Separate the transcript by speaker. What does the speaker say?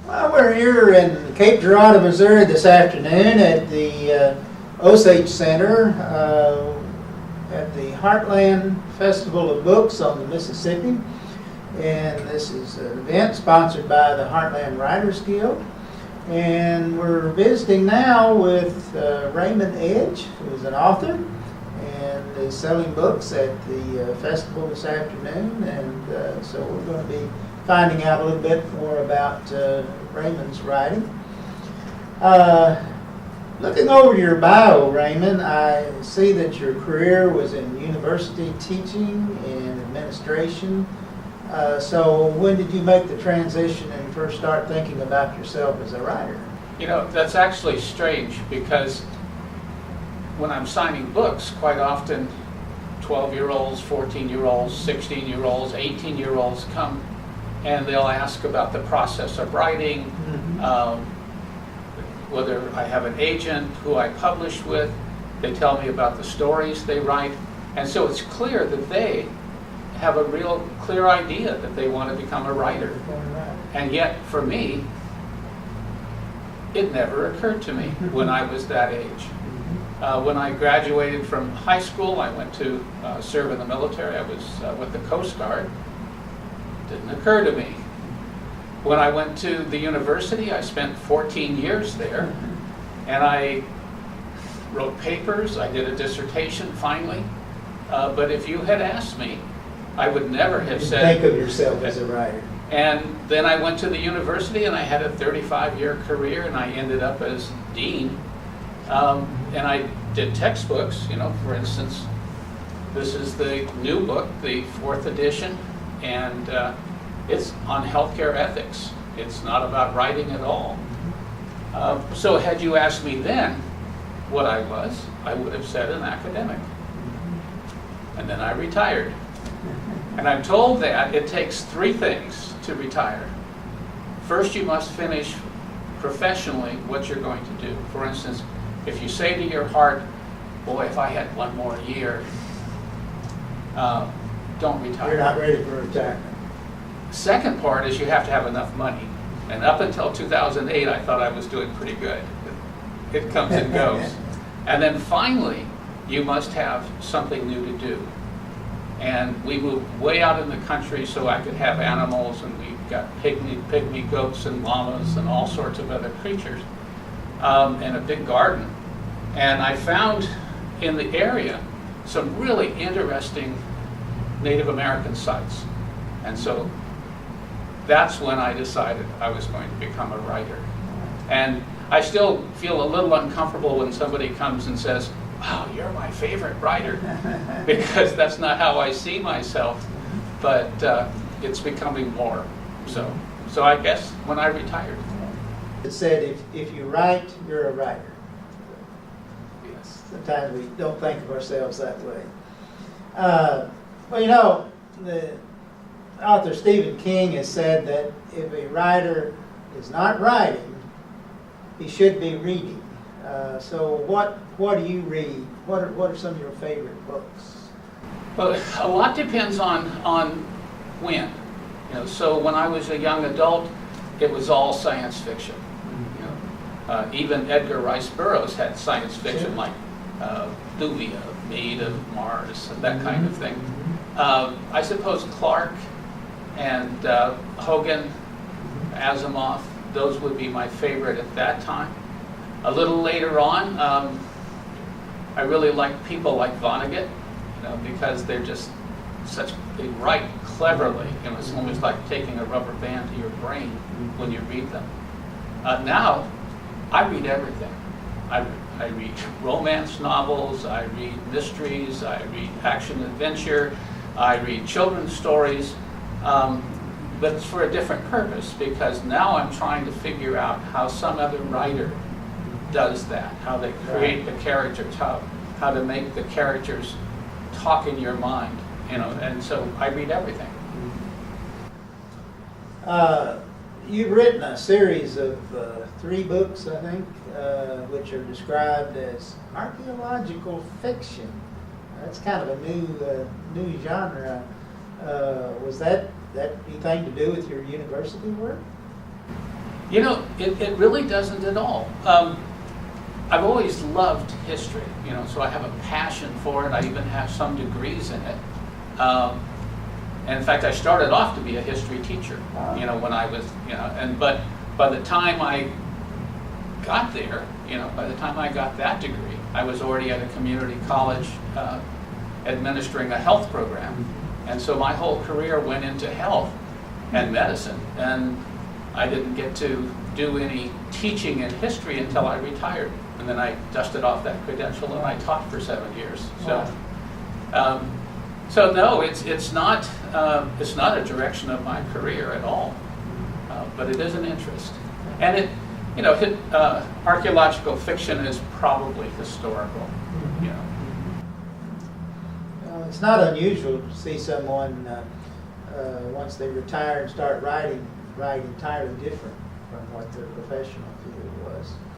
Speaker 1: Well, we're here in Cape Girardeau, Missouri this afternoon at the Osage Center at the Heartland Festival of Books on the Mississippi. And this is an event sponsored by the Heartland Writers Guild. And we're visiting now with Raymond Edge, who is an author and is selling books at the festival this afternoon. And so we're going to be finding out a little bit more about Raymond's writing. Looking over your bio, Raymond, I see that your career was in university teaching and administration. So when did you make the transition and first start thinking about yourself as a writer?
Speaker 2: You know, that's actually strange because when I'm signing books, quite often 12-year-olds, 14-year-olds, 16-year-olds, 18-year-olds come and they'll ask about the process of writing, whether I have an agent, who I publish with. They tell me about the stories they write. And so it's clear that they have a real clear idea that they want to become a writer. And yet, for me, it never occurred to me when I was that age. When I graduated from high school, I went to serve in the military. I was with the Coast Guard. Didn't occur to me. When I went to the university, I spent 14 years there, and I wrote papers. I did a dissertation finally. But if you had asked me, I would never have said...
Speaker 1: Think of yourself as a writer.
Speaker 2: And then I went to the university, and I had a 35-year career, and I ended up as dean. And I did textbooks, you know, for instance, this is the new book, the 4th edition, and it's on healthcare ethics. It's not about writing at all. So had you asked me then what I was, I would have said an academic. And then I retired. And I'm told that it takes 3 things to retire. First, you must finish professionally what you're going to do. For instance, if you say to your heart, boy, if I had 1 more year, don't retire.
Speaker 1: You're not ready for retirement.
Speaker 2: Second part is you have to have enough money. And up until 2008, I thought I was doing pretty good. It comes and goes. And then finally, you must have something new to do. And we moved way out in the country so I could have animals, and we got pygmy goats and llamas and all sorts of other creatures, and a big garden. And I found in the area some really interesting Native American sites. And so that's when I decided I was going to become a writer. And I still feel a little uncomfortable when somebody comes and says, wow, you're my favorite writer, because that's not how I see myself, but it's becoming more. So I guess when I retired.
Speaker 1: It said, if you write, you're a writer.
Speaker 2: Yes.
Speaker 1: Sometimes we don't think of ourselves that way. Well, you know, the author Stephen King has said that if a writer is not writing, he should be reading. So what do you read? What are some of your favorite books?
Speaker 2: Well, a lot depends on when. You know, so when I was a young adult, it was all science fiction. You know, even Edgar Rice Burroughs had science fiction like Thuvia, Maid of Mars, and that kind of thing. I suppose Clarke and Hogan, Asimov, those would be my favorite at that time. A little later on, I really like people like Vonnegut, you know, because they're just they write cleverly. You know, it's almost like taking a rubber band to your brain when you read them. Now, I read everything. I read romance novels, I read mysteries, I read action adventure, I read children's stories, but it's for a different purpose, because now I'm trying to figure out how some other writer does that, how they create the characters, how to make the characters talk in your mind, you know, and so I read everything.
Speaker 1: You've written a series of 3 books, I think, which are described as archaeological fiction. That's kind of a new genre. Was that anything to do with your university work?
Speaker 2: You know, it really doesn't at all. I've always loved history, you know, so I have a passion for it. I even have some degrees in it. And in fact, I started off to be a history teacher, you know, when I was, you know, but by the time I got there, you know, by the time I got that degree, I was already at a community college administering a health program. And so my whole career went into health and medicine. And I didn't get to do any teaching in history until I retired. And then I dusted off that credential and I taught for 7 years. So, so no, it's not a direction of my career at all. But it is an interest. And it, you know, archaeological fiction is probably historical, you know.
Speaker 1: It's not unusual to see someone, once they retire and start writing entirely different from what their professional field was.